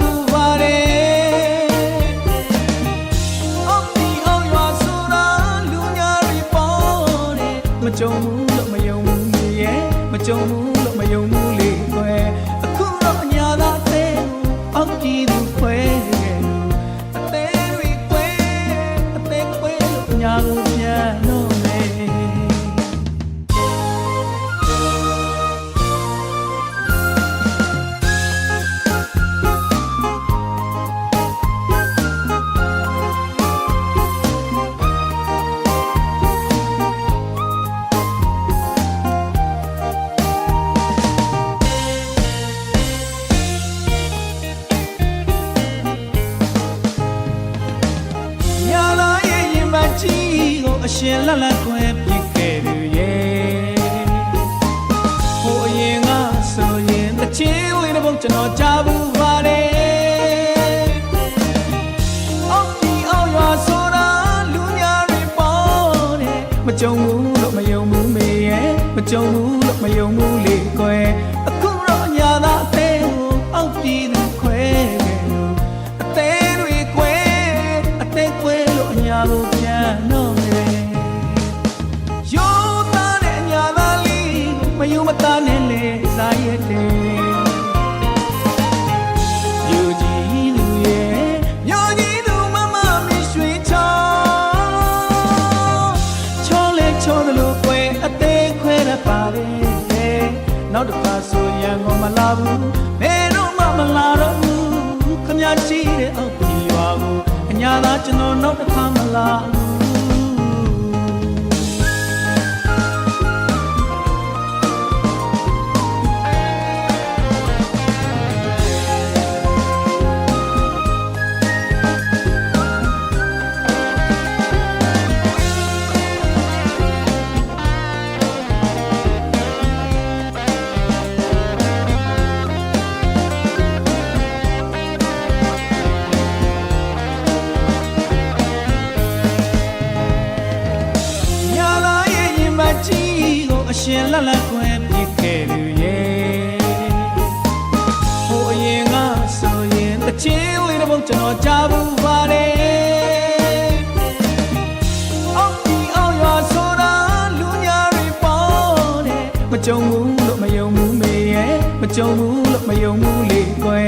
ဘူးပါတယ်အော်ဒီအောင်ရွာဆိုတာလူညာတွေပေါ်တယ်မကြုံဘူးလို့မယုံဘူးရဲ့မကြုံဘူးလို့မယုံဘူးလေကွယ်အခုတော့ညာသာတဲ့အောက်ကြည့်သူခွဲတယ်အသေးတွေခွဲအသေးခွဲလို့ညာကိုပြန်တော့အရှင်လတ်လတ်ခွဲပြစ်ခဲ့သူရဲ့ဟိုအရင်ကဆိုရင်တချင်းလေးတစ်ပုတ်ကျွန်တော်ကြားဘူးပါတယ်အော်ဒီအောင်ရွာဆိုတာလူညာတွေပေါ်တယ်မကြုံဘူးလို့မယုံဘူးမေရဲ့မကြုံဘူးလို့မယုံဘူးလေကွယ်အခုတော့ညာသာအသေးကိုအောက်ပြည်သူခွဲခဲ့လို့အသေးတွေခွဲအသေးခွဲလို့အညာကိုပြန်တော့မယုံမသားနဲ့လေစားရတယ်ယူကြည်လူရဲ့မျိုးကြီးသူမမမရွှေချောချောလေချောတယ်လို့ကွယ်အသေးခွဲရပါလေနောက်တစ်ခါဆိုရန်ကုန်မလာဘူးဘယ်တော့မှမလာတော့ဘူးခမရှိတဲ့အောက်ပြည်ရွာကိုအညာသာကျွန်တော်နောက်တစ်ခါမလာအရှင်လတ်လတ်ခွဲပြစ်ခဲ့သူရဲ့ဟိုအရင်ကဆိုရင်တချင်းလေးတစ်ပုတ်ကျွန်တော်ကြားဘူးပါတယ်အော်ဒီအောင်ရွာဆိုတာလူညာတွေပေါ်တယ်မကြုံဘူးလို့မယုံဘူးမေရဲ့မကြုံဘူးလို့မယုံဘူးလေကွယ်